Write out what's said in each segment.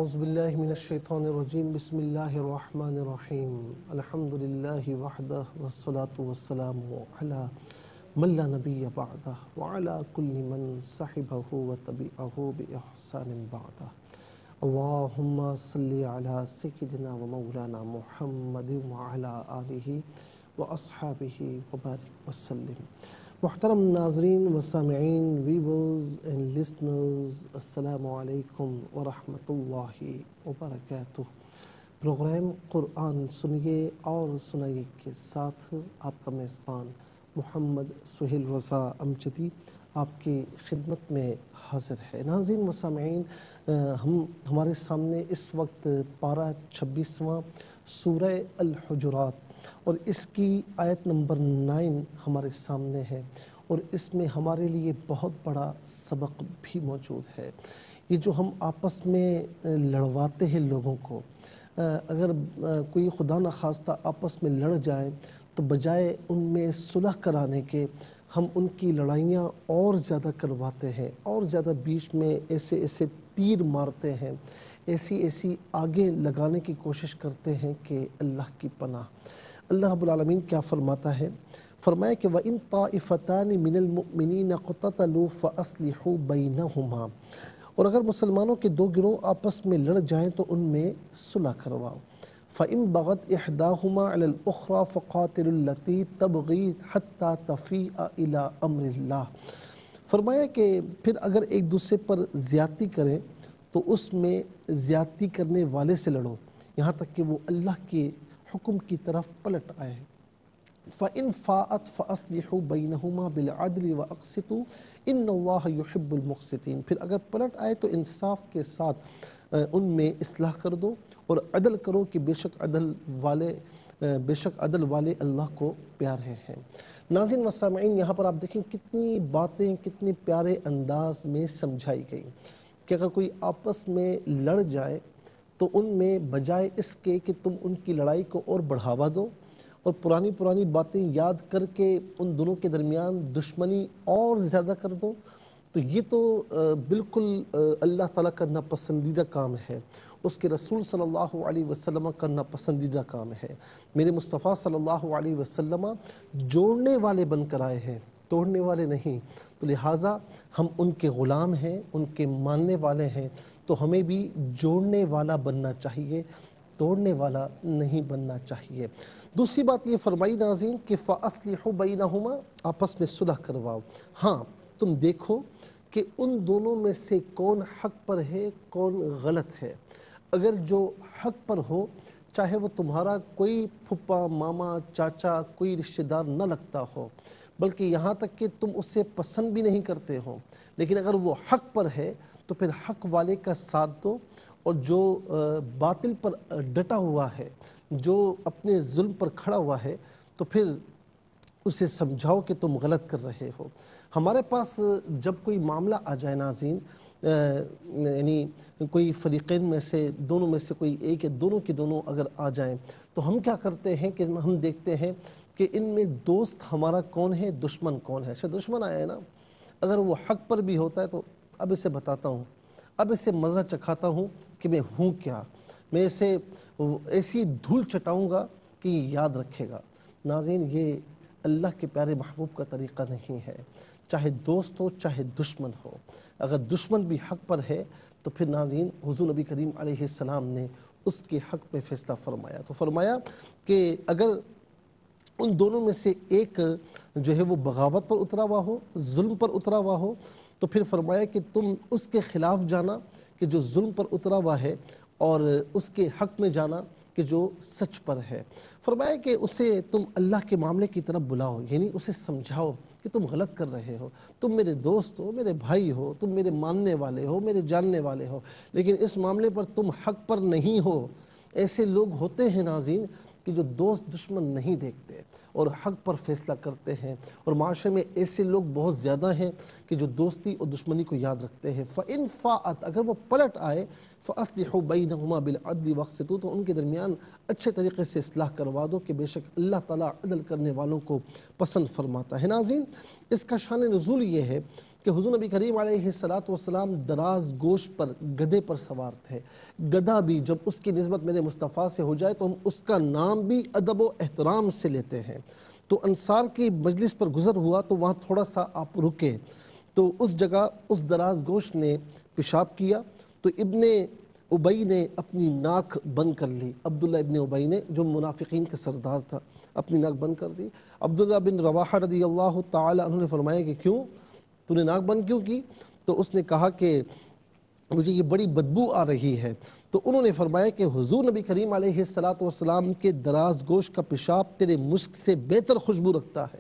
اعوذ باللہ من الشیطان الرجیم بسم اللہ الرحمن الرحیم الحمد للہ وحدہ والصلاة والسلام علی من لا نبی بعدہ وعلی کل من صحبہ وتبعہ بإحسان بعدہ اللہم صلی علی سیدنا و مولانا محمد وعلی آلہ واصحابہ وبارک وسلم۔ محترم ناظرین و سامعین، ویورز اینڈ لسنرز، السلام علیکم ورحمۃ اللہ وبرکاتہ۔ پروگرام قرآن سنیے اور سنائیے کے ساتھ آپ کا میزبان محمد سہیل رضا امجدی آپ کی خدمت میں حاضر ہے۔ ناظرین و سامعین، ہمارے سامنے اس وقت پارہ 26واں سورہ الحجرات اور اس کی آیت نمبر 9 ہمارے سامنے ہے، اور اس میں ہمارے لیے بہت بڑا سبق بھی موجود ہے۔ یہ جو ہم آپس میں لڑواتے ہیں لوگوں کو، اگر کوئی خدا نخواستہ آپس میں لڑ جائے تو بجائے ان میں صلح کرانے کے ہم ان کی لڑائیاں اور زیادہ کرواتے ہیں، اور زیادہ بیچ میں ایسے تیر مارتے ہیں، ایسی آگے لگانے کی کوشش کرتے ہیں کہ اللہ کی پناہ۔ اللہ رب العالمین کیا فرماتا ہے؟ فرمایا کہ وَإِن طَائِفَتَانِ مِنَ الْمُؤْمِنِينَ اقْتَتَلُوا فَأَصْلِحُوا بَيْنَهُمَا، اور اگر مسلمانوں کے دو گروہ آپس میں لڑ جائیں تو ان میں صلح کرواؤ۔ فَإِن بَغَتْ إِحْدَاهُمَا عَلَى الْأُخْرَى فَقَاتِلُوا الَّتِي تَبْغِي حَتَّى تَفِيءَ إِلَىٰ أَمْرِ اللَّهِ۔ فرمایا کہ پھر اگر ایک دوسرے پر زیادتی کریں تو اس میں زیادتی کرنے والے سے لڑو یہاں تک کہ وہ اللہ کے حکم کی طرف پلٹ آئے۔ فَإِن فَاءَتْ فَأَصْلِحُوا بَيْنَهُمَا بِالْعَدْلِ وَأَقْسِطُوا إِنَّ اللَّهَ يُحِبُّ الْمُقْسِطِينَ۔ پھر اگر پلٹ آئے تو انصاف کے ساتھ ان میں اصلاح کر دو اور عدل کرو کہ بے شک عدل والے اللہ کو پیارے ہیں۔ ناظرین و سامعین، یہاں پر آپ دیکھیں کتنی باتیں کتنی پیارے انداز میں سمجھائی گئی کہ اگر کوئی آپس میں لڑ جائے تو ان میں بجائے اس کے کہ تم ان کی لڑائی کو اور بڑھاوا دو اور پرانی باتیں یاد کر کے ان دونوں کے درمیان دشمنی اور زیادہ کر دو، تو یہ تو بالکل اللہ تعالیٰ کا ناپسندیدہ کام ہے، اس کے رسول صلی اللہ علیہ وسلم کا ناپسندیدہ کام ہے۔ میرے مصطفیٰ صلی اللہ علیہ وسلم جوڑنے والے بن کر آئے ہیں، توڑنے والے نہیں، تو لہٰذا ہم ان کے غلام ہیں، ان کے ماننے والے ہیں، تو ہمیں بھی جوڑنے والا بننا چاہیے، توڑنے والا نہیں بننا چاہیے۔ دوسری بات یہ فرمائی ناظرین کہ فَأَصْلِحُوا بَيْنَهُمَا، آپس میں صلح کرواؤ۔ ہاں، تم دیکھو کہ ان دونوں میں سے کون حق پر ہے کون غلط ہے۔ اگر جو حق پر ہو، چاہے وہ تمہارا کوئی پھپھا ماما چاچا کوئی رشتہ دار نہ لگتا ہو، بلکہ یہاں تک کہ تم اسے پسند بھی نہیں کرتے ہو، لیکن اگر وہ حق پر ہے تو پھر حق والے کا ساتھ دو، اور جو باطل پر ڈٹا ہوا ہے، جو اپنے ظلم پر کھڑا ہوا ہے، تو پھر اسے سمجھاؤ کہ تم غلط کر رہے ہو۔ ہمارے پاس جب کوئی معاملہ آ جائے ناظرین، یعنی کوئی فریقین میں سے دونوں میں سے کوئی ایک یا دونوں کے دونوں اگر آ جائیں تو ہم کیا کرتے ہیں کہ ہم دیکھتے ہیں کہ ان میں دوست ہمارا کون ہے، دشمن کون ہے۔ شاید دشمن آیا ہے نا، اگر وہ حق پر بھی ہوتا ہے تو اب اسے بتاتا ہوں، اب اسے مزہ چکھاتا ہوں کہ میں ہوں کیا، میں اسے ایسی دھول چٹاؤں گا کہ یہ یاد رکھے گا۔ ناظرین، یہ اللہ کے پیارے محبوب کا طریقہ نہیں ہے، چاہے دوست ہو چاہے دشمن ہو۔ اگر دشمن بھی حق پر ہے تو پھر ناظرین حضور نبی کریم علیہ السلام نے اس کے حق میں فیصلہ فرمایا، تو فرمایا کہ اگر ان دونوں میں سے ایک جو ہے وہ بغاوت پر اترا ہوا ہو، ظلم پر اترا ہوا ہو، تو پھر فرمایا کہ تم اس کے خلاف جانا کہ جو ظلم پر اترا ہوا ہے، اور اس کے حق میں جانا کہ جو سچ پر ہے۔ فرمایا کہ اسے تم اللہ کے معاملے کی طرف بلاؤ، یعنی اسے سمجھاؤ کہ تم غلط کر رہے ہو، تم میرے دوست ہو، میرے بھائی ہو، تم میرے ماننے والے ہو، میرے جاننے والے ہو، لیکن اس معاملے پر تم حق پر نہیں ہو۔ ایسے لوگ ہوتے ہیں ناظرین کہ جو دوست دشمن نہیں دیکھتے اور حق پر فیصلہ کرتے ہیں، اور معاشرے میں ایسے لوگ بہت زیادہ ہیں کہ جو دوستی اور دشمنی کو یاد رکھتے ہیں۔ فَإِن فَاءَتْ، اگر وہ پلٹ آئے، فَأَصْلِحُوا بَيْنَهُمَا بِالْعَدْلِ وَاقْسِطُوا، تو ان کے درمیان اچھے طریقے سے اصلاح کروا دو کہ بے شک اللہ تعالیٰ عدل کرنے والوں کو پسند فرماتا ہے۔ ناظرین، اس کا شان نزول یہ ہے کہ حضور نبی کریم علیہ السلام دراز گوش پر گدھے پر سوار تھے. گدھا بھی جب اس کی نسبت میرے مصطفیٰ سے ہو جائے تو ہم اس کا نام بھی ادب و احترام سے لیتے ہیں. تو انصار کی مجلس پر گزر ہوا تو وہاں تھوڑا سا آپ رکے تو اس جگہ اس دراز گوش نے پیشاب کیا تو ابن ابی نے اپنی ناک بند کر لی. عبداللہ ابن ابی نے جو منافقین کا سردار تھا اپنی ناک بند کر دی. عبداللہ بن رواحہ رضی اللہ تعالی عنہ نے فرمایا کہ کیوں تو نے ناک بند کیوں کی؟ تو اس نے کہا کہ مجھے یہ بڑی بدبو آ رہی ہے. تو انہوں نے فرمایا کہ حضور نبی کریم علیہ السلام کے دراز گوش کا پیشاب تیرے مسک سے بہتر خوشبو رکھتا ہے.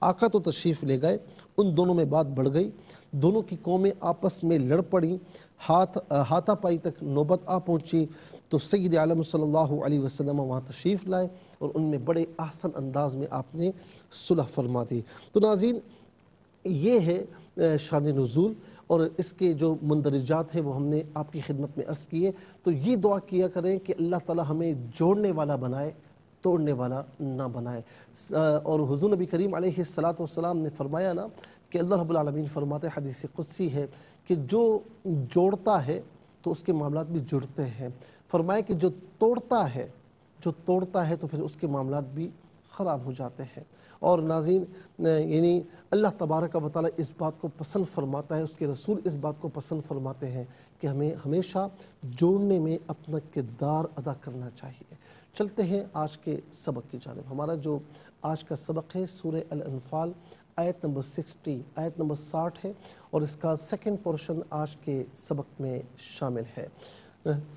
آقا تو تشریف لے گئے. ان دونوں میں بات بڑھ گئی. دونوں کی قومیں آپس میں لڑ پڑیں. ہاتھا پائی تک نوبت آ پہنچی. تو سید عالم صلی اللہ علیہ وسلم وہاں تشریف لائے اور ان میں بڑے احسن انداز میں آپ نے صلح فرما دی. تو ناظرین یہ ہے شان نزول اور اس کے جو مندرجات ہیں وہ ہم نے آپ کی خدمت میں عرض کیے. تو یہ دعا کیا کریں کہ اللہ تعالی ہمیں جوڑنے والا بنائے توڑنے والا نہ بنائے. اور حضور نبی کریم علیہ السلام نے فرمایا نا کہ اللہ رب العالمین فرماتے ہیں حدیث قدسی ہے کہ جو جوڑتا ہے تو اس کے معاملات بھی جڑتے ہیں. فرمایا کہ جو توڑتا ہے تو پھر اس کے معاملات بھی خراب ہو جاتے ہیں. اور ناظرین یعنی اللہ تبارک و تعالی اس بات کو پسند فرماتا ہے, اس کے رسول اس بات کو پسند فرماتے ہیں کہ ہمیں ہمیشہ جوڑنے میں اپنا کردار ادا کرنا چاہیے. چلتے ہیں آج کے سبق کی جانب. ہمارا جو آج کا سبق ہے سورہ الانفال آیت نمبر 60 آیت نمبر 60 ہے اور اس کا سیکنڈ پورشن آج کے سبق میں شامل ہے.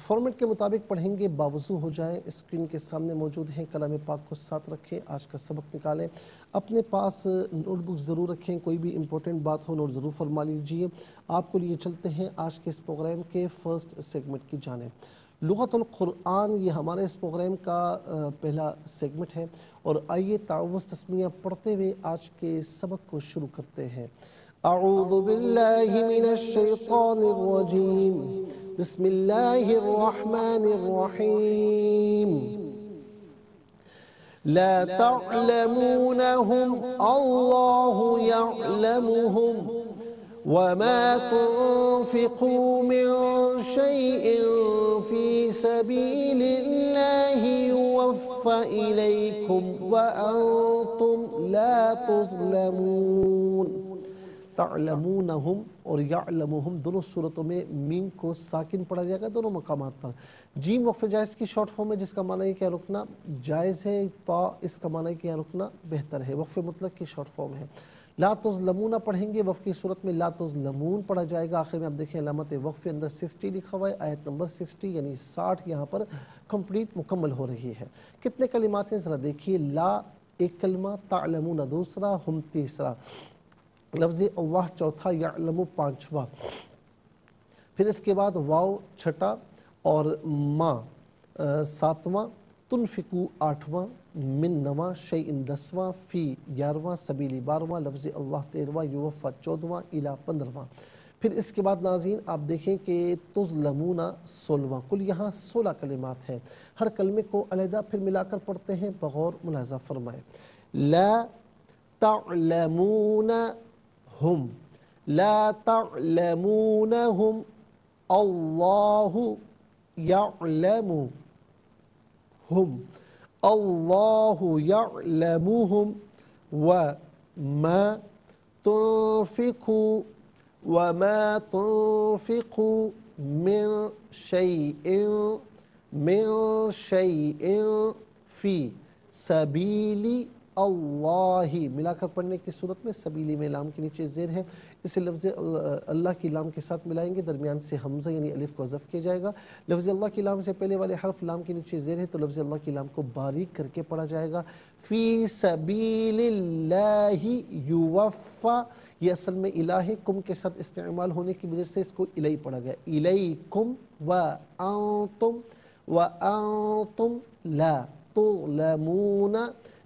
فارمیٹ کے مطابق پڑھیں گے, باوضو ہو جائیں, اسکرین کے سامنے موجود ہیں, کلام پاک کو ساتھ رکھیں, آج کا سبق نکالیں, اپنے پاس نوٹ بک ضرور رکھیں, کوئی بھی امپورٹنٹ بات ہو نوٹ ضرور فرما لیجئے. آپ کو لیے چلتے ہیں آج کے اس پروگرام کے فرسٹ سیگمنٹ کی جانب. لغت القرآن یہ ہمارے اس پروگرام کا پہلا سیگمنٹ ہے اور آئیے تعوذ تسمیہ پڑھتے ہوئے آج کے سبق کو شروع کرتے ہیں. اعوذ باللہ من الشیطان الرجیم, بسم اللہ الرحمن الرحیم. لا تعلمونهم اللہ يعلمهم وما تنفقوا من شيء في سبيل الله يوفى إليكم وأنتم لا تظلمون. تعلمونہم اور یعلمہم دونوں صورتوں میں میم کو ساکن پڑھا جائے گا دونوں مقامات پر. جیم وقف جائز کی شارٹ فارم ہے جس کا معنی ہے کہ رکنا جائز ہے, تا اس کا معنی ہے کہ رکنا بہتر ہے, وقف مطلق کی شارٹ فارم ہے. لا تظلمون پڑھیں گے, وقف کی صورت میں لا تظلمون پڑھا جائے گا. آخر میں آپ دیکھیں علامت وقف اندر 60 لکھا ہوا ہے, آیت نمبر 60 یعنی 60 یہاں پر کمپلیٹ مکمل ہو رہی ہے. کتنے کلمات ہیں ذرا دیکھیے. لا ایک کلمہ, تعلمون دوسرا, ہم تیسرا, لفظ اللہ چوتھا, یعلم پانچواں, پھر اس کے بعد واو چھٹا اور ما ساتواں, تنفقو آٹھواں, من نواں, شیئن دسواں, فی گیارہواں, سبیلی بارہواں, لفظ اللہ تیرہواں, یوفا چودہواں, الہ 15واں. پھر اس کے بعد ناظرین آپ دیکھیں کہ تظلمون 16واں. کل یہاں 16 کلمات ہیں. ہر کلمے کو علیحدہ پھر ملا کر پڑھتے ہیں, بغور ملاحظہ فرمائیں. لا تعلمون ہم, لا تعلمونہم اللہ یعلمہم, اللہ یعلمہم وما تنفقوا من شیء فی سبیل اللہ. ملا کر پڑھنے کی صورت میں سبیلی میں لام کے نیچے زیر ہے, اسے لفظ اللہ کی لام کے ساتھ ملائیں گے, درمیان سے حمزہ یعنی الف کو حذف کیا جائے گا. لفظ اللہ کی لام سے پہلے والے حرف لام کے نیچے زیر ہے تو لفظ اللہ کی لام کو باریک کر کے پڑھا جائے گا. فی سبیل اللہ یوفا, یہ اصل میں الہ کم کے ساتھ استعمال ہونے کی وجہ سے اس کو الی پڑھا گیا. الیکم وانتم لا تظلمون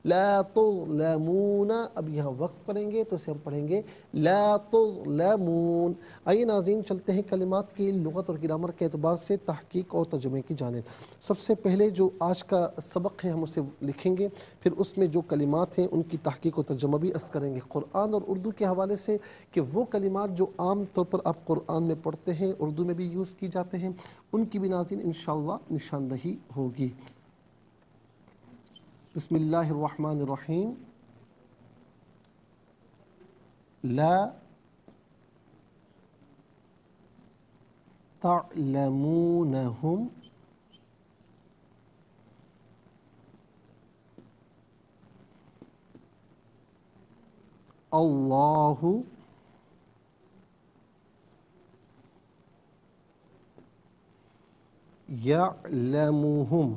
لا تظلمون، اب یہاں وقف کریں گے تو اسے ہم پڑھیں گے لا تظلمون۔ آئیے ناظرین چلتے ہیں کلمات کی لغت اور گرامر کے اعتبار سے تحقیق اور ترجمے کی جانب۔ سب سے پہلے جو آج کا سبق ہے ہم اسے لکھیں گے، پھر اس میں جو کلمات ہیں ان کی تحقیق و ترجمہ بھی عرض کریں گے قرآن اور اردو کے حوالے سے، کہ وہ کلمات جو عام طور پر آپ قرآن میں پڑھتے ہیں اردو میں بھی یوز کی جاتے ہیں، ان کی بھی ناظرین انشاءاللہ نشاندہی ہوگی۔ بسم اللہ الرحمن الرحیم۔ لا تعلمونہم اللہ یعلمہم۔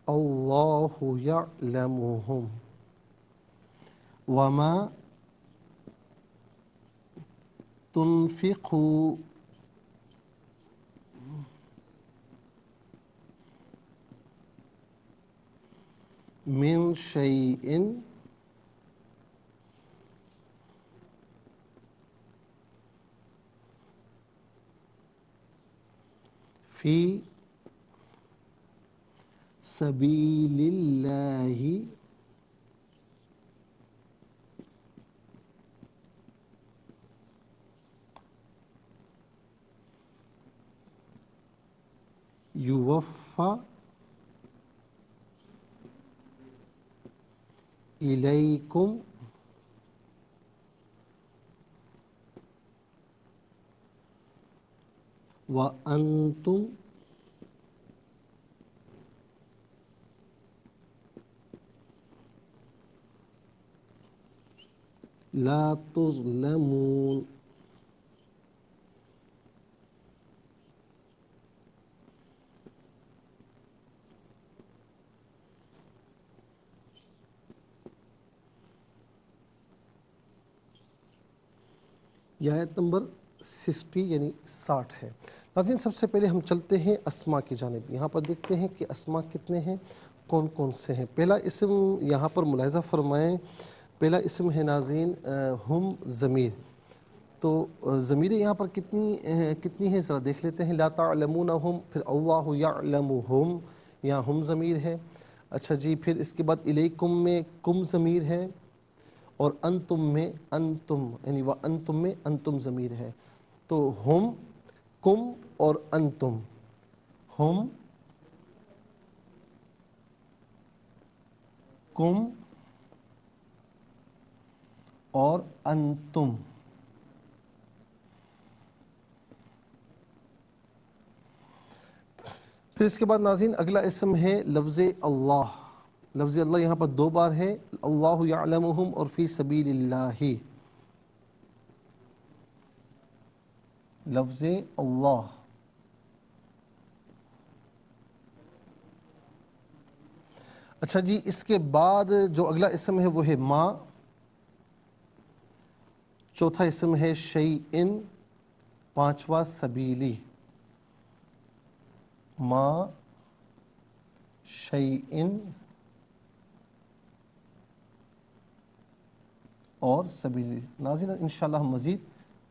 اللہ یعلمہم وما تنفقوا من شیء فی سبیل اللہ یوفی الیکم وانتم لا تظلمون۔ یہ آیت نمبر 60 یعنی 60 ہے۔ ناظرین سب سے پہلے ہم چلتے ہیں اسما کی جانب۔ یہاں پر دیکھتے ہیں کہ اسما کتنے ہیں، کون کون سے ہیں۔ پہلا اسم یہاں پر ملاحظہ فرمائیں، پہلا اسم ہے ناظرین ہم ضمیر۔ تو ضمیر یہاں پر کتنی ہیں ذرا دیکھ لیتے ہیں۔ لا تعلمونہم، پھر اللہ یعلمہم، یہاں ہم ضمیر ہے۔ اچھا جی، پھر اس کے بعد الیکم میں کم ضمیر ہے، اور انتم میں انتم یعنی وانتم میں انتم ضمیر ہے۔ تو ہم، کم اور انتم، ہم، کم اور انتم۔ پھر اس کے بعد ناظرین اگلا اسم ہے لفظ اللہ۔ لفظ اللہ یہاں پر 2 بار ہے، اللہ یعلمہم اور فی سبیل اللہ۔ لفظ اللہ۔ اچھا جی، اس کے بعد جو اگلا اسم ہے وہ ہے ما، چوتھا اسم ہے شیئن، پانچواں سبیلی۔ ما شیئن اور سبیلی۔ ناظرین انشاءاللہ ہم مزید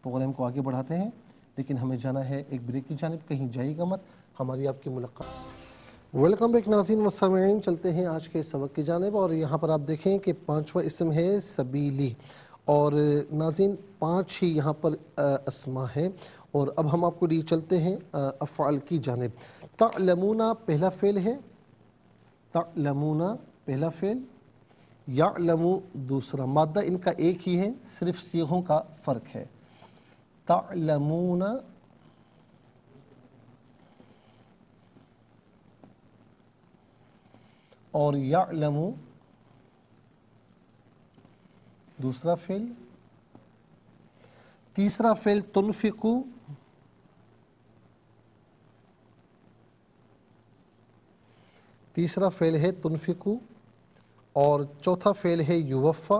پروگرام کو آگے بڑھاتے ہیں، لیکن ہمیں جانا ہے ایک بریک کی جانب، کہیں جائیے گا مت، ہماری آپ کی ملاقات۔ ویلکم بیک ناظرین و سامعین، چلتے ہیں آج کے سبق کی جانب، اور یہاں پر آپ دیکھیں کہ 5واں اسم ہے سبیلی، اور ناظرین 5 ہی یہاں پر اسما ہیں۔ اور اب ہم آپ کو لیے چلتے ہیں افعال کی جانب۔ تعلمون پہلا فعل ہے، تعلمون پہلا فعل، یعلم دوسرا۔ مادہ ان کا ایک ہی ہے، صرف صیغوں کا فرق ہے۔ تعلمون اور یعلم دوسرا فعل۔ تیسرا فعل تنفقو، تیسرا فعل ہے تنفقو، اور چوتھا فعل ہے یوفا،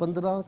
15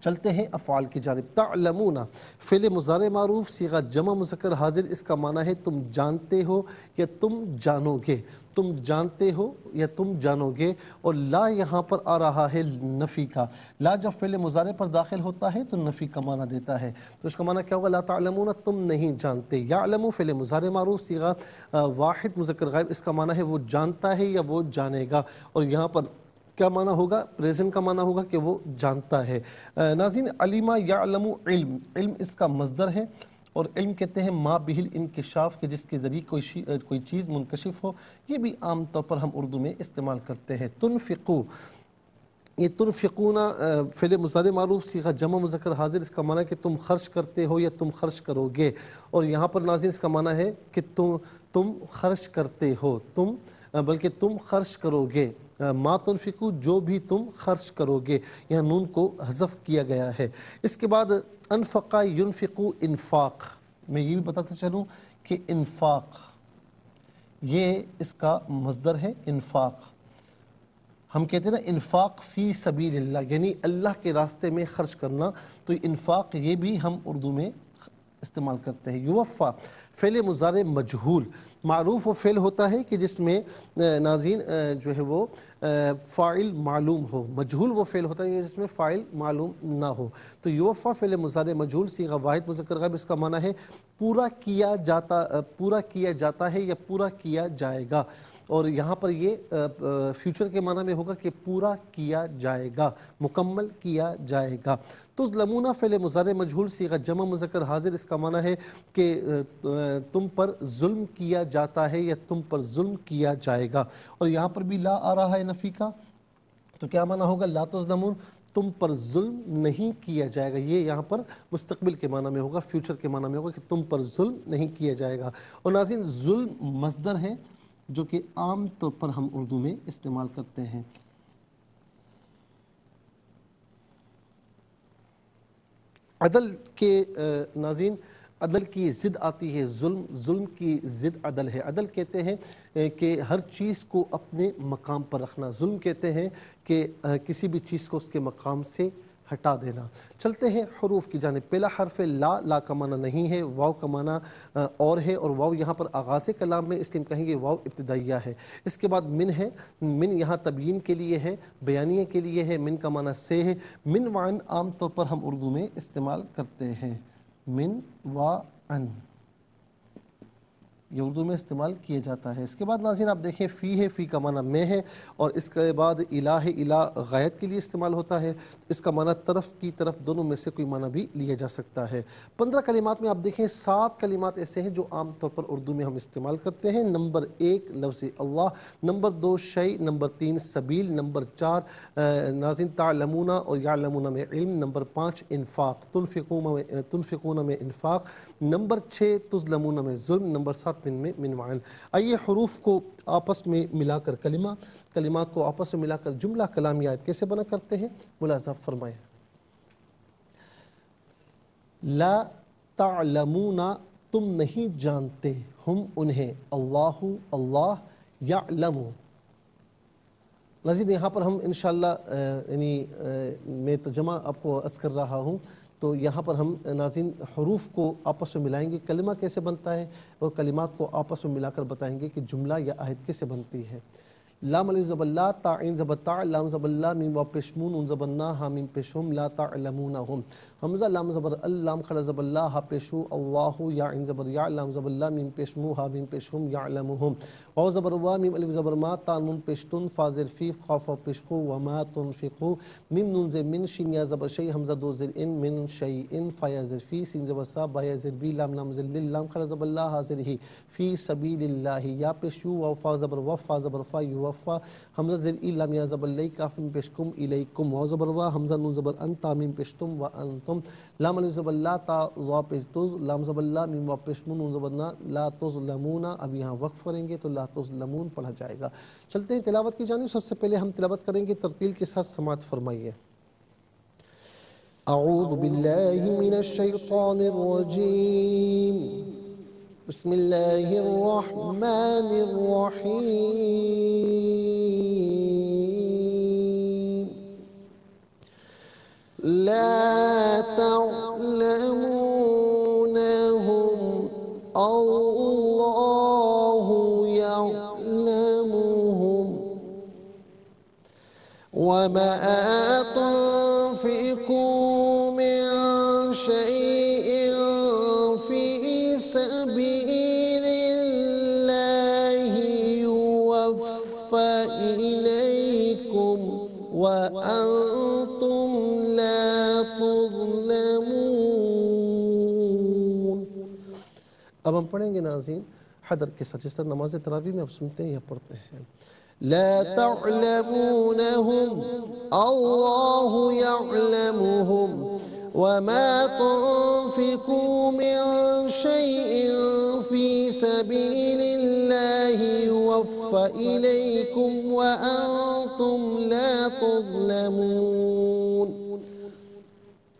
چلتے ہیں افعال کی جانب. تعلمون فعل مضارع معروف صیغہ جمع مذکر حاضر، اس کا معنی ہے تم جانتے ہو یا تم جانو گے. تم جانتے ہو یا تم جانو گے. اور لا یہاں پر آ رہا ہے نفی کا. لا جب فعل مضارع پر داخل ہوتا ہے تو نفی کا معنی دیتا ہے. تو اس کا معنی کیا ہوگا؟ لا تعلمون تم نہیں جانتے. یعلم فعل مضارع معروف صیغہ واحد مذکر غائب، اس کا معنی ہے وہ جانتا ہے یا وہ جانے گا. اور یہاں پر کیا معنی ہوگا؟ پریزنٹ کا معنی ہوگا کہ وہ جانتا ہے. ناظرین، علیما یعلم علم، علم اس کا مصدر ہے. اور علم کہتے ہیں ما بہل انکشاف، کے جس کے ذریعے کوئی چیز منکشف ہو. یہ بھی عام طور پر ہم اردو میں استعمال کرتے ہیں. تنفقو، یہ تنفقون فعل مضارع معروف صیغہ جمع مذکر حاضر، اس کا معنی ہے کہ تم خرچ کرتے ہو یا تم خرچ کرو گے. اور یہاں پر ناظرین اس کا معنی ہے کہ تم خرچ کرتے ہو، بلکہ تم خرچ کرو گے. ما تنفقو جو بھی تم خرچ کرو گے، یہاں نون کو حذف کیا گیا ہے. اس کے بعد انفقا ینفقو انفاق، میں یہ بھی بتاتا چلوں کہ انفاق یہ اس کا مصدر ہے. انفاق ہم کہتے ہیں نا انفاق فی سبیل اللہ، یعنی اللہ کے راستے میں خرچ کرنا. تو انفاق یہ بھی ہم اردو میں استعمال کرتے ہیں. یوفا فعل مضارع مجہول، معروف وہ فعل ہوتا ہے کہ جس میں ناظرین جو ہے وہ فاعل معلوم ہو. مجہول وہ فعل ہوتا ہے جس میں فاعل معلوم نہ ہو. تو یوفا فعل مضارع مجہول صیغہ واحد مذکر غائب، اس کا معنی ہے پورا کیا جاتا ہے یا پورا کیا جائے گا. اور یہاں پر یہ فیوچر کے معنی میں ہوگا کہ پورا کیا جائے گا، مکمل کیا جائے گا. تظلمون فعل مضارع مجہول صیغہ جمع مذکر حاضر، اس کا معنی ہے کہ تم پر ظلم کیا جاتا ہے یا تم پر ظلم کیا جائے گا. اور یہاں پر بھی لا آ رہا ہے نفی کا، تو کیا معنی ہوگا؟ لا تظلمون تم پر ظلم نہیں کیا جائے گا. یہ یہاں پر مستقبل کے معنی میں ہوگا، فیوچر کے معنی میں ہوگا کہ تم پر ظلم نہیں کیا جائے گا. اور ناظرین ظلم مصدر ہے جو کہ عام طور پر ہم اردو میں استعمال کرتے ہیں. عدل کے ناظرین عدل کی ضد آتی ہے ظلم، ظلم کی ضد عدل ہے. عدل کہتے ہیں کہ ہر چیز کو اپنے مقام پر رکھنا. ظلم کہتے ہیں کہ کسی بھی چیز کو اس کے مقام سے ہٹا دینا. چلتے ہیں حروف کی جانب. پہلا حرف لا کا معنی نہیں ہے، واو کا معنی اور ہے. اور واو یہاں پر آغاز کلام میں، اس لیے ہم کہیں گے واو ابتدائیہ ہے. اس کے بعد من ہے. من یہاں تبیین کے لیے ہے، بیانیے کے لیے ہے. من کا معنی سے ہے. من وعن عام طور پر ہم اردو میں استعمال کرتے ہیں. من وعن یہ اردو میں استعمال کیا جاتا ہے. اس کے بعد ناظرین آپ دیکھیں فی ہے. فی کا معنی میں ہے. اور اس کے بعد الہ ہے. الہ غایت کے لیے استعمال ہوتا ہے. اس کا معنی طرف کی طرف، دونوں میں سے کوئی معنی بھی لیا جا سکتا ہے. 15 کلمات میں آپ دیکھیں 7 کلمات ایسے ہیں جو عام طور پر اردو میں ہم استعمال کرتے ہیں. نمبر 1 لفظ اللہ، نمبر 2 شیء، نمبر 3 سبیل، نمبر 4 ناظرین تعلمون اور یعلمون میں علم، نمبر 5 انفاق، تنفقون میں انفاق، نمبر 6 تظلمون میں ظلم، نمبر 7 من وعن. آئیے حروف کو آپس میں ملا کر کلمات کو آپس میں ملا کر جملہ کلامی آیت کیسے بنا کرتے ہیں ملاحظہ فرمائیں. لا تعلمون تم نہیں جانتے، ہم انہیں، اللہ یعلم. ناظرین یہاں پر ہم انشاءاللہ یعنی میں ترجمہ آپ کو عرض کر رہا ہوں، تو یہاں پر ہم ناظرین حروف کو آپس میں ملائیں گے، کلمہ کیسے بنتا ہے، اور کلمات کو آپس میں ملا کر بتائیں گے کہ جملہ یا آیت کیسے بنتی ہے. لام علیہ زبر لا، تا عین زبر تا، لام زبر لا، میم واو پیشمون، ان زبر نا، ہا میم پیشم، لا تعلمونہم. حمزہ لام زبر اللام کھڑا زبر لا، ہا پیشو اللہ، یا عین زبر یا، لام زبر لا، میم پیشمو، ہا میم پیشم، یعلمہم. واو زبر وا، میم الف زبر ما، تا نون پیشتن، فا زیر فی، قاف واو پیشکو، وما تنفقو، میم نون زیر من، شین یا زبر شی، حمزہ دو زیر ان، من شیئن، فا یا زیر فی، سین زبر سا، با یا زیر بی، لام زیر لل، لام کھڑا زبر لا، ہا زیر ہی، فی سبیل اللہ، یا پیش یو، واو فا زبر وف، فا زبر فا، یوفا، حمزہ زیر ای، لام یا زبر لی، کاف میم پیشکم، الیکم، واو زبر وا، حمزہ نون زبر ان، تا میم پیشتم، وانتم، لام الف زبر لا، تا ظا پیش تز، لام زبر لا، میم واو پیشمون، نون زبر نا، لا تظلمون. اب یہاں وقف کریں گے تو لا تظلمون پڑھا جائے گا. چلتے ہیں تلاوت کی جانب. سب سے پہلے ہم تلاوت کریں گے، ترتیل کے ساتھ سماعت فرمائیے. اعوذ باللہ من الشیطان الرجیم، بسم اللہ الرحمن الرحیم. لا تعلمونهم الله يعلمهم وما تنفقوا من شيء في سبيل الله يوفى إليكم وأنتم لا تظلمون. اب ہم پڑھیں گے ناظرین حدر کے ساتھ، جس طرح نماز تراویح میں اب سنتے ہیں یا پڑھتے ہیں. لا تعلمونهم الله يعلمهم وما تنفقوا من شيء في سبيل الله يوفى إليكم وأنتم لا تظلمون.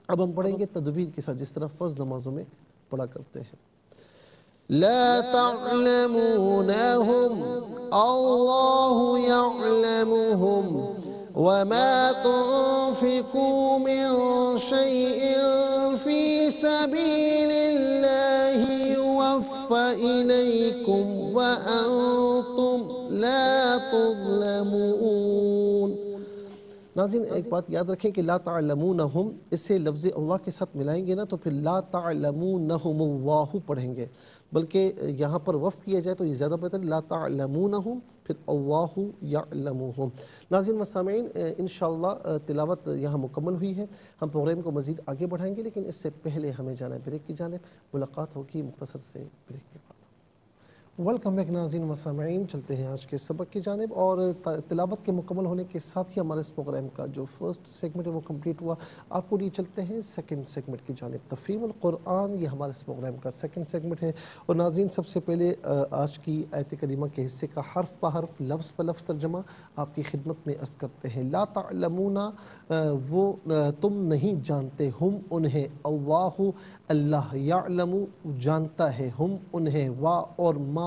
اب ہم پڑھیں گے تدبیر کے ساتھ، جس طرح فرض نمازوں میں پڑھا کرتے ہیں. لا تعلمونهم الله يعلمهم وما تنفقوا من شيء في سبيل الله يوفى إليكم وأنتم لا تظلمون. ناظرین ایک بات یاد رکھیں کہ لا تعلمونہم اسے لفظ اللہ کے ساتھ ملائیں گے نا تو پھر لا تعلمونہم اللہ پڑھیں گے، بلکہ یہاں پر وقف کیا جائے تو یہ زیادہ بہتر لا تعلمونہم پھر اللہ یعلمہم. ناظرین و سامعین انشاءاللہ تلاوت یہاں مکمل ہوئی ہے. ہم پروگرام کو مزید آگے بڑھائیں گے، لیکن اس سے پہلے ہمیں جانا ہے بریک کی جانب. ملاقات ہوگی مختصر سے بریک کے بعد. ویلکم بیک ناظرین و سامعین، چلتے ہیں آج کے سبق کی جانب، اور تلاوت کے مکمل ہونے کے ساتھ ہی ہمارے اس پروگرام کا جو فرسٹ سیگمنٹ ہے وہ کمپلیٹ ہوا. آپ کو لیے چلتے ہیں سیکنڈ سیگمنٹ کی جانب. تفہیم القرآن یہ ہمارے اس پروگرام کا سیکنڈ سیگمنٹ ہے. اور ناظرین سب سے پہلے آج کی آیت کریمہ کے حصے کا حرف بہ حرف لفظ بہ لفظ ترجمہ آپ کی خدمت میں عرض کرتے ہیں. لا تعلمون وہ تم نہیں جانتے، ہم انہیں، اللہ اللہ، یعلم جانتا ہے، ہم انہیں، وا اور ما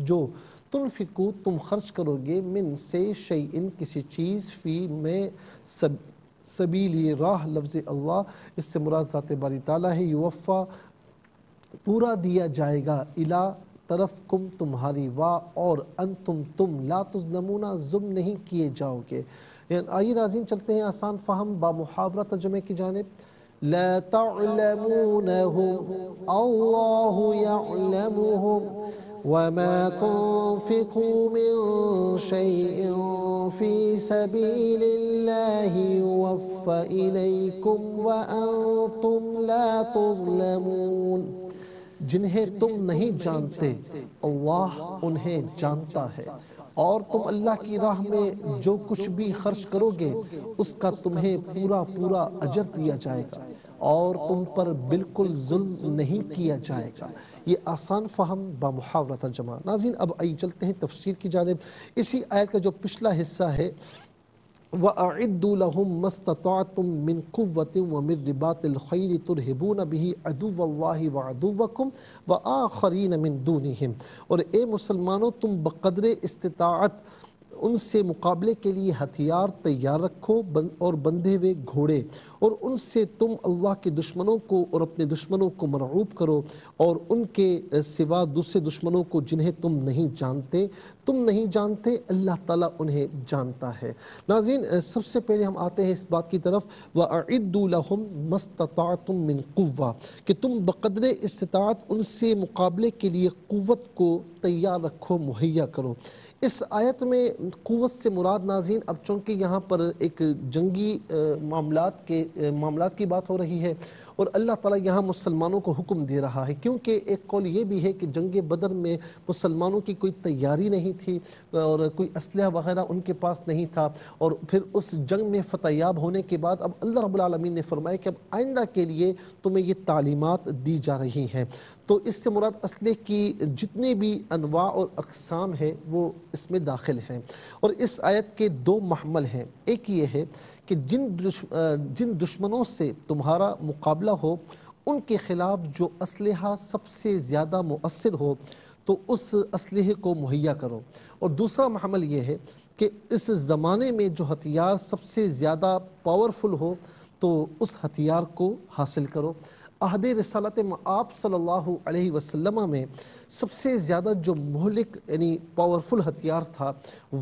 جو، تنفقو تم خرچ کرو گے، من سے شیئن کسی چیز، فی میں سبیلی راہ لفظ اللہ اس سے مراد ذات باری تعالیٰ ہے، یوفا پورا دیا جائے گا، الا طرف کم تمہاری، وا اور انتم تم، لا تظلمون ظلم نہیں کیے جاؤ گے. آئیے ناظرین چلتے ہیں آسان فہم با محاورہ ترجمے کی جانب. لا تعلمونهم اللہ یعلمهم وما تنفقوا من شيء في سبيل الله يوفى إليكم وأنتم لا تظلمون. جنہیں تم نہیں جانتے اللہ انہیں جانتا ہے، اور تم اللہ کی راہ میں جو کچھ بھی خرچ کرو گے اس کا تمہیں پورا پورا اجر دیا جائے گا، اور تم پر بالکل ظلم نہیں کیا جائے گا. یہ آسان فہم با محاورہ ترجمہ. ناظرین اب آئیے چلتے ہیں تفسیر کی جانب. اسی آیت کا جو پچھلا حصہ ہے وَأَعِدُّوا لَهُم مَّا اسْتَطَعْتُم مِّن قُوَّةٍ وَمِن رِّبَاطِ الْخَيْلِ تُرْهِبُونَ بِهِ عَدُوَّ اللَّهِ وَعَدُوَّكُمْ وَآخَرِينَ مِن دُونِهِمْ. اور اے مسلمانوں تم بقدر استطاعت ان سے مقابلے کے لیے ہتھیار تیار رکھو اور بندھے ہوئے گھوڑے، اور ان سے تم اللہ کے دشمنوں کو اور اپنے دشمنوں کو مرعوب کرو، اور ان کے سوا دوسرے دشمنوں کو جنہیں تم نہیں جانتے اللہ تعالیٰ انہیں جانتا ہے. ناظرین سب سے پہلے ہم آتے ہیں اس بات کی طرف وَأَعِدُّوا لَهُم مَّا اسْتَطَعْتُم مِّن قُوَّةٍ کہ تم بقدر استطاعت ان سے مقابلے کے لیے قوت کو تیار رکھو، مہیا کرو. اس آیت میں قوت سے مراد ناظرین اب چونکہ یہاں پر ایک جنگی معاملات کی بات ہو رہی ہے، اور اللہ تعالیٰ یہاں مسلمانوں کو حکم دے رہا ہے، کیونکہ ایک قول یہ بھی ہے کہ جنگ بدر میں مسلمانوں کی کوئی تیاری نہیں تھی اور کوئی اسلحہ وغیرہ ان کے پاس نہیں تھا، اور پھر اس جنگ میں فتح یاب ہونے کے بعد اب اللہ رب العالمین نے فرمایا کہ اب آئندہ کے لیے تمہیں یہ تعلیمات دی جا رہی ہیں. تو اس سے مراد اسلحے کی جتنے بھی انواع اور اقسام ہیں وہ اس میں داخل ہیں. اور اس آیت کے دو محمل ہیں. ایک یہ ہے کہ جن دشمنوں سے تمہارا مقابلہ ہو ان کے خلاف جو اسلحہ سب سے زیادہ مؤثر ہو تو اس اسلحے کو مہیا کرو. اور دوسرا محمل یہ ہے کہ اس زمانے میں جو ہتھیار سب سے زیادہ پاورفل ہو تو اس ہتھیار کو حاصل کرو۔ عہد رسالت آپ صلی اللہ علیہ وسلم میں سب سے زیادہ جو مہلک یعنی پاورفل ہتھیار تھا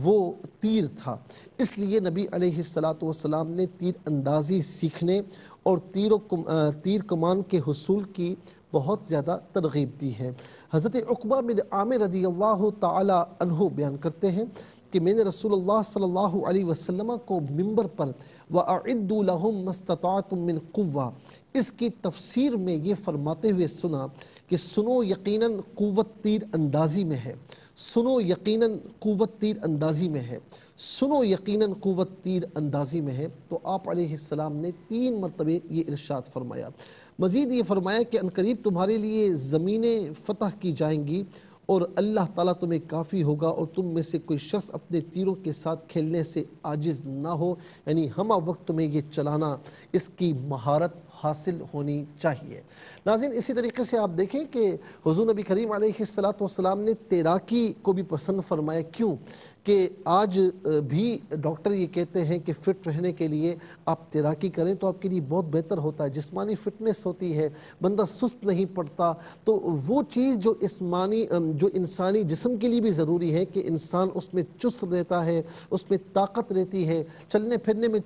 وہ تیر تھا، اس لیے نبی علیہ السلام نے تیر اندازی سیکھنے اور تیر کمان کے حصول کی بہت زیادہ ترغیب دی ہے۔ حضرت عقبہ بن عامر رضی اللہ تعالی عنہ بیان کرتے ہیں کہ میں نے رسول اللہ صلی اللہ علیہ وسلم کو منبر پر وَأَعِدُّوا لَهُمْ مَا اسْتَطَعْتُم مِّن قُوَّةٍ اس کی تفسیر میں یہ فرماتے ہوئے سنا کہ سنو یقیناً قوت تیر اندازی میں ہے، سنو یقیناً قوت تیر اندازی میں ہے، سنو یقیناً قوت تیر اندازی میں ہے۔ تو آپ علیہ السلام نے 3 مرتبہ یہ ارشاد فرمایا۔ مزید یہ فرمایا کہ عنقریب تمہارے لیے زمینیں فتح کی جائیں گی اور اللہ تعالیٰ تمہیں کافی ہوگا، اور تم میں سے کوئی شخص اپنے تیروں کے ساتھ کھیلنے سے عاجز نہ ہو، یعنی ہمہ وقت تمہیں یہ چلانا، اس کی مہارت حاصل ہونی چاہیے۔ ناظرین، اسی طریقے سے آپ دیکھیں کہ حضور نبی کریم علیہ السلام نے تیراکی کو بھی پسند فرمایا۔ کیوں کہ آج بھی ڈاکٹر یہ کہتے ہیں کہ فٹ رہنے کے لیے آپ تیراکی کریں تو آپ کے لیے بہت بہتر ہوتا ہے، جسمانی فٹنس ہوتی ہے، بندہ سست نہیں پڑتا۔ تو وہ چیز جو انسانی جسم کے لیے بھی ضروری ہے کہ انسان اس میں چست رہتا ہے، اس میں طاقت رہتی ہے، چلنے پھرنے میں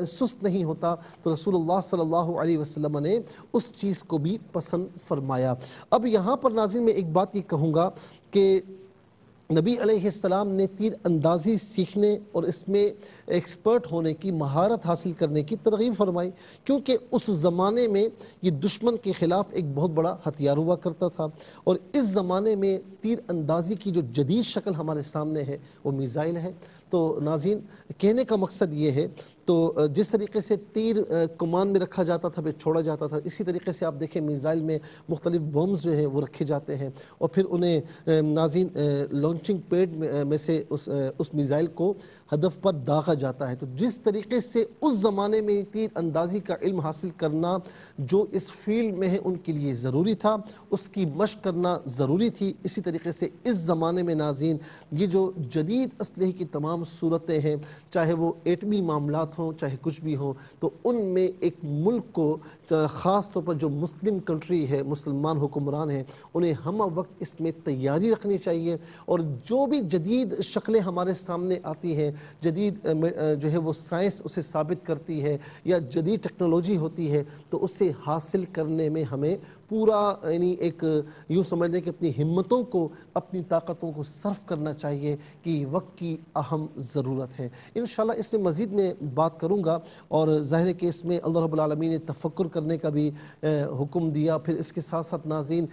سست نہیں ہوتا، تو رسول اللہ صلی اللہ علیہ وسلم نے اس چیز کو بھی پسند فرمایا۔ اب یہاں پر ناظرین میں ایک بات یہ کہوں گا کہ نبی علیہ السلام نے تیر اندازی سیکھنے اور اس میں ایکسپرٹ ہونے کی، مہارت حاصل کرنے کی ترغیب فرمائی، کیونکہ اس زمانے میں یہ دشمن کے خلاف ایک بہت بڑا ہتھیار ہوا کرتا تھا، اور اس زمانے میں تیر اندازی کی جو جدید شکل ہمارے سامنے ہے وہ میزائل ہے۔ تو ناظرین، کہنے کا مقصد یہ ہے، تو جس طریقے سے تیر کمان میں رکھا جاتا تھا پھر چھوڑا جاتا تھا، اسی طریقے سے آپ دیکھیں میزائل میں مختلف بمز جو ہیں وہ رکھے جاتے ہیں، اور پھر انہیں ناظرین لانچنگ پیڈ میں سے اس میزائل کو ہدف پر داغا جاتا ہے۔ تو جس طریقے سے اس زمانے میں تیر اندازی کا علم حاصل کرنا جو اس فیلڈ میں ہے ان کے لیے ضروری تھا، اس کی مشق کرنا ضروری تھی، اسی طریقے سے اس زمانے میں ناظرین یہ جو جدید اسلحے کی تمام صورتیں ہیں، چاہے وہ ایٹمی معاملات ہوں، چاہے کچھ بھی ہوں، تو ان میں ایک ملک کو خاص طور پر جو مسلم کنٹری ہے، مسلمان حکمران ہیں، انہیں ہمہ وقت اس میں تیاری رکھنی چاہیے، اور جو بھی جدید شکلیں ہمارے سامنے آتی ہیں، جدید جو ہے وہ سائنس اسے ثابت کرتی ہے یا جدید ٹیکنالوجی ہوتی ہے، تو اسے حاصل کرنے میں ہمیں پورا یعنی ایک یوں سمجھ لیں کہ اپنی ہمتوں کو، اپنی طاقتوں کو صرف کرنا چاہیے کہ وقت کی اہم ضرورت ہے۔ انشاءاللہ اس میں مزید میں بات کروں گا، اور ظاہر ہے کہ اس میں اللہ رب العالمین نے تفکر کرنے کا بھی حکم دیا۔ پھر اس کے ساتھ ساتھ ناظرین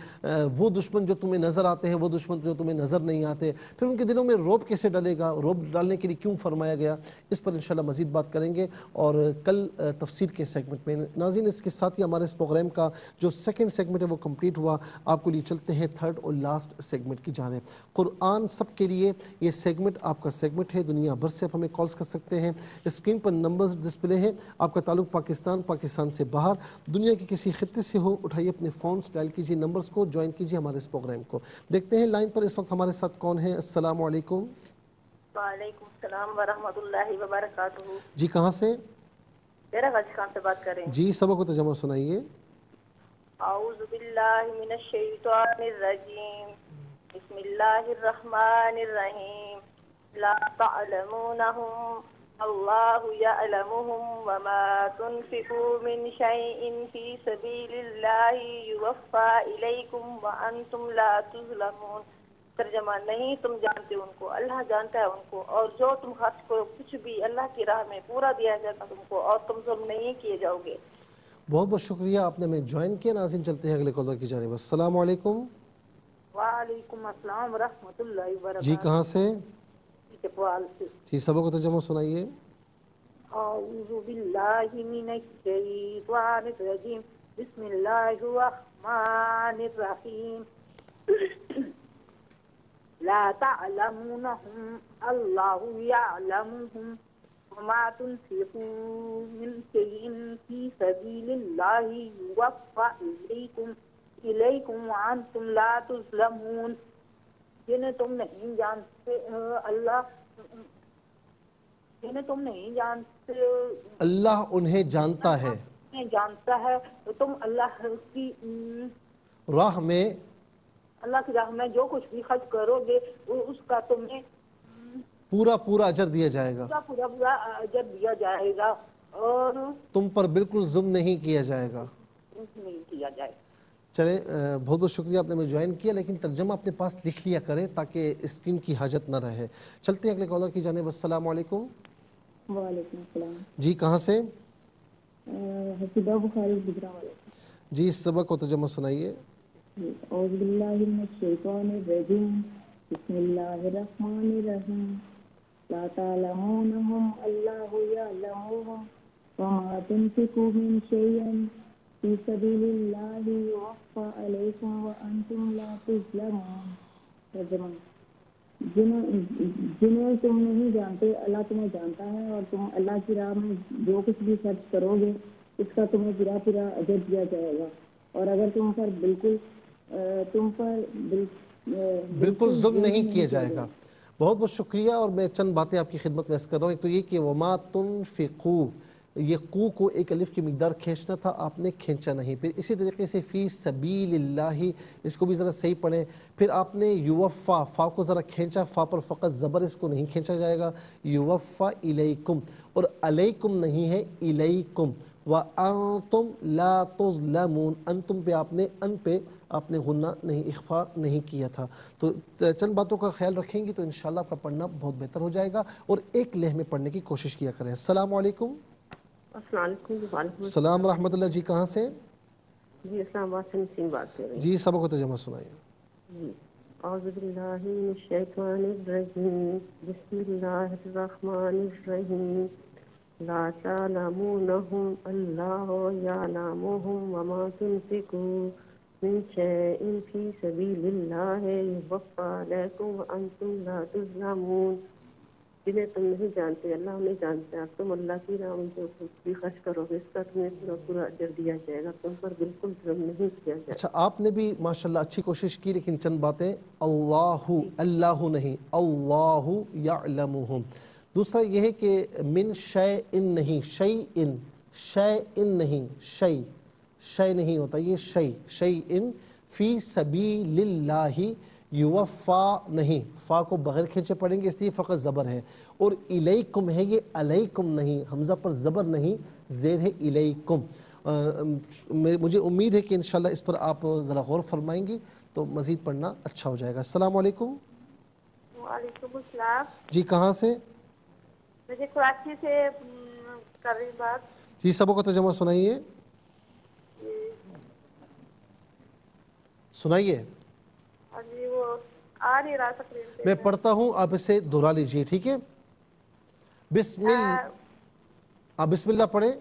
وہ دشمن جو تمہیں نظر آتے ہیں، وہ دشمن جو تمہیں نظر نہیں آتے، پھر ان کے دلوں میں رعب کیسے ڈلے گا، رعب ڈالنے کے لیے کیوں فرمایا گیا، اس پر انشاءاللہ مزید بات کریں گے، اور کل تفسیر کے سیگمنٹ میں۔ ناظرین، اس کے ساتھ ہی ہمارے اس پروگرام کا جو سیکنڈ سیگمنٹ ہے وہ کمپلیٹ ہوا، آپ کو لیے چلتے ہیں تھرڈ اور لاسٹ سیگمنٹ کی جانب، قرآن سب کے لیے۔ یہ سیگمنٹ آپ کا سیگمنٹ ہے، دنیا بھر سے آپ ہمیں کالز کر سکتے ہیں، اسکرین پر نمبرز ڈسپلے ہیں، آپ کا تعلق پاکستان سے باہر، دنیا کے کسی خطے سے ہو، اٹھائیے اپنے فونز، ڈائل کیجیے نمبرز کو، جوائن کیجیے ہمارے اس پروگرام کو۔ دیکھتے ہیں لائن پر اس وقت ہمارے ساتھ کون ہے۔ السلام علیکم۔ وعلیکم السلام ورحمۃ اللہ وبرکاتہ۔ جی کہاں سے؟ میرا غازی خان سے بات کر رہے ہیں۔ جی سبق کو ترجمہ سنائیے۔ اعوذ باللہ من الشیطان الرجیم، بسم اللہ الرحمن الرحیم، لا تعلمونہم اللہ یعلمہم وما تنفقوا من شیء فی سبیل اللہ یوفی الیکم وانتم لا تظلمون۔ ترجمہ، نہیں تم جانتے ان کو، اللہ جانتا ہے ان کو، اور جو تم خرچ کرو کچھ بھی اللہ کی راہ میں پورا دیا جائے گا تم کو، اور تم ظلم نہیں کیے جاؤ گے۔ بہت بہت شکریہ، آپ نے ہمیں جوائن کیا۔ ناظرین چلتے ہیں اگلے کالر کی جانب۔ السلام علیکم۔ وعلیکم السلام ورحمۃ اللہ وبرکاتہ۔ جی کہاں سے؟ چپوال سے۔ جی سبق کو ترجمہ سنائیے۔ اعوذ باللہ من الشیطان الرجیم، بسم اللہ الرحمن الرحیم، لا تعلمونہم اللہ یعلمہم وما تنفقوا من شیء فی سبیل اللہ یوفی الیکم وانتم لا تظلمون۔ جنہیں تم نہیں جانتے اللہ، جنہیں تم نہیں جانتے اللہ انہیں جانتا ہے۔ میں جانتا ہے تو تم اللہ کی راہ میں جو کچھ بھی خرچ کرو گے اس کا تمہیں پورا پورا اجر دیا جائے گا، پورا اجر دیا جائے گا اور تم پر بالکل ظلم نہیں کیا جائے گا۔ نہیں کیا جائے۔ چلیں بہت بہت شکریہ، آپ نے مجھے جوائن کیا، لیکن ترجمہ اپنے پاس لکھ لیا کریں تاکہ اسکرین کی حاجت نہ رہے۔ چلتے ہیں اگلے کالر کی جانب۔ السلام علیکم۔ وعلیکم السلام۔ جی کہاں سے؟ حسیبہ بخاری گجرات۔ جی اس سبق کو ترجمہ سنائیے۔ اعوذ باللہ من الشیطان الرجیم، بسم اللہ الرحمن الرحیم، لا تعلمونہم اللہ یعلموہم وما تنفقوا من شیئا فی سبیل اللہ یوفى علیکم وانتم لا تظلمون۔ ترجمہ، جنہیں تم نہیں جانتے اللہ تمہیں جانتا ہے، اور تم اللہ کی راہ میں جو کچھ بھی خرچ کرو گے اس کا تمہیں پورا پورا اجر دیا جائے گا، اور اگر تم پر بالکل ظلم نہیں کیا جائے گا۔ بہت بہت شکریہ، اور میں چند باتیں آپ کی خدمت میں عرض کر رہا ہوں۔ ایک تو یہ کہ وما تنفقوا، یہ قو کو ایک الف کی مقدار کھینچنا تھا، آپ نے کھینچا نہیں۔ پھر اسی طریقے سے فی سبیل اللہ، اس کو بھی ذرا صحیح پڑھیں۔ پھر آپ نے یوفا، فا کو ذرا کھینچا، فا پر فقط زبر، اس کو نہیں کھینچا جائے گا۔ یوفا الیکم، اور علیکم نہیں ہے، الیکم۔ وَأَنْتُمْ لَا تُظْلَمُونَ، انتم پہ آپ نے آپ نے غنہ نہیں، اخفا نہیں کیا تھا۔ تو چند باتوں کا خیال رکھیں گی تو انشاءاللہ آپ کا پڑھنا بہت بہتر ہو جائے گا، اور ایک لہجے میں پڑھنے کی کوشش کیا کریں۔ السلام علیکم۔ السلام علیکم۔ وعلیکم السلام ورحمۃ اللہ۔ جی کہاں سے؟ جی اسلام آباد سے نسیم بات کر رہی ہوں۔ جی سبق کو ترجمہ سنائیے۔ جی اعوذ باللہ من الشیطان الرجیم، بسم اللہ الرحمن الرحیم، لا تعلمونہم اللہ یعلمہم وما تنفقوا من شیء فی سبیل اللہ یوفی علیکم وانتم لا تظلمون۔ جنہیں تم نہیں جانتے اللہ نہیں جانتے، تم اللہ کی راہ میں جو کچھ بھی خرچ کرو گے اس کا تمہیں پورا پورا اجر دیا جائے گا، تم پر بالکل ظلم نہیں کیا جائے گا۔ اچھا آپ نے بھی ماشاءاللہ اچھی کوشش کی، لیکن چند باتیں، اللہ نہیں، اللہ یعلمہم۔ دوسرا یہ ہے کہ من شیء نہیں، شیء نہیں، شیء نہیں ہوتا، یہ شیء فی سبیل اللہ، یوفا نہیں، فا کو بغیر کھینچے پڑھیں گے اس لیے فقط زبر ہے، اور الیکم ہے، یہ علیکم نہیں، حمزہ پر زبر نہیں، زیر ہے الیکم۔ مجھے امید ہے کہ انشاءاللہ اس پر آپ ذرا غور فرمائیں گی تو مزید پڑھنا اچھا ہو جائے گا۔ السلام علیکم۔ وعلیکم السلام۔ جی کہاں سے؟ مجھے کراچی سے کر رہی بات۔ جی سبق کو ترجمہ سنائیے۔ سنائیے۔ جی وہ آ نہیں رہا سکرین پہ۔ میں پڑھتا ہوں، آپ اسے دہرا لیجئے، ٹھیک ہے؟ آپ بسم اللہ پڑھیں۔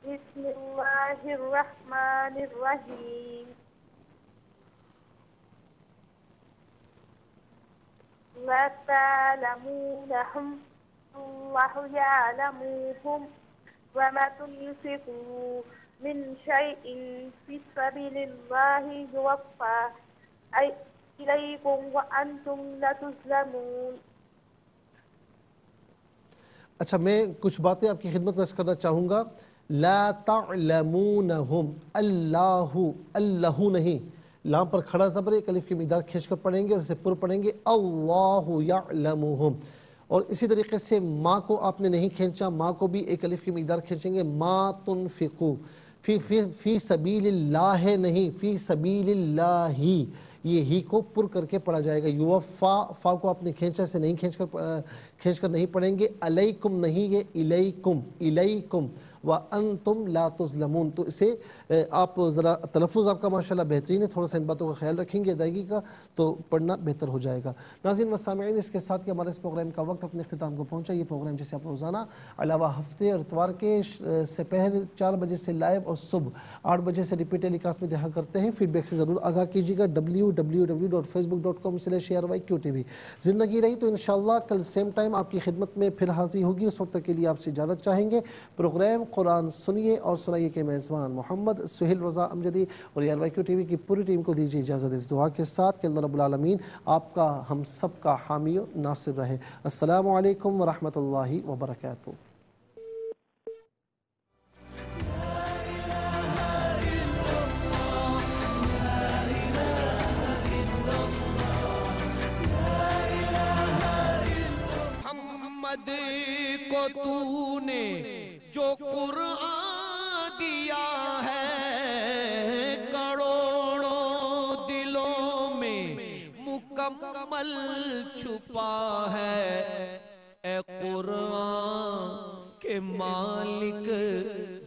بسم اللہ الرحمن الرحیم، لا تعلمونہم اللہ یعلموہم وما تنفقوا من شیء فی سبیل اللہ یوفی الیکم وانتم لا تظلمون۔ اچھا میں کچھ باتیں آپ کی خدمت میں عرض کرنا چاہوں گا۔ لا تعلمونہم، اللہ نہیں، لام پر کھڑا زبر، ایک الف کی مقدار کھینچ کر پڑھیں گے اور اسے پر پڑھیں گے اللہ یعلمہم۔ اور اسی طریقے سے ما کو آپ نے نہیں کھینچا، ما کو بھی ایک الف کی مقدار کھینچیں گے، ما تنفقو، فی سبیل اللہ نہیں، فی سبیل اللہ، یہ ہی کو پر کر کے پڑھا جائے گا۔ یوفا، فا کو آپ نے کھینچا، سے نہیں کھینچ کر نہیں پڑھیں گے۔ علیکم نہیں، یہ الیکم، وَأَنْتُمْ لَا تُظْلَمُونَ۔ تو اسے آپ ذرا تلفظ آپ کا ماشاءاللہ بہترین ہے، تھوڑا سا ان باتوں کا خیال رکھیں گے ادائیگی کا تو پڑھنا بہتر ہو جائے گا۔ ناظرین و سامعین، اس کے ساتھ کہ ہمارے اس پروگرام کا وقت اپنے اختتام کو پہنچا۔ یہ پروگرام جسے آپ روزانہ علاوہ ہفتے اور اتوار کے سپہر 4 بجے سے لائیو اور صبح 8 بجے سے ریپیٹ ٹیلی کاسٹ میں دیکھا کرتے ہیں، فیڈ بیک سے ضرور آگاہ کیجیے گا۔ www.facebook.com/ARYQTV۔ زندگی رہی تو انشاءاللہ کل سیم ٹائم آپ کی خدمت میں پھر حاضر ہوگی۔ اس وقت کے لیے آپ سے اجازت چاہیں گے۔ پروگرام قرآن سنیے اور سنائیے کے میزبان محمد سہیل رضا امجدی اور ARYQTV کی پوری ٹیم کو دیجیے اجازت اس دعا کے ساتھ کہ اللہ رب العالمین آپ کا، ہم سب کا حامی و ناصر رہے۔ السلام علیکم ورحمۃ اللہ وبرکاتہ۔ قرآن دیا ہے کروڑوں دلوں میں مکمل چھپا ہے، اے قرآن کے مالک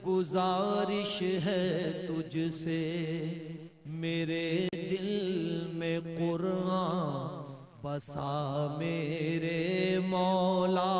گزارش ہے تجھ سے، میرے دل میں قرآن بسا میرے مولا۔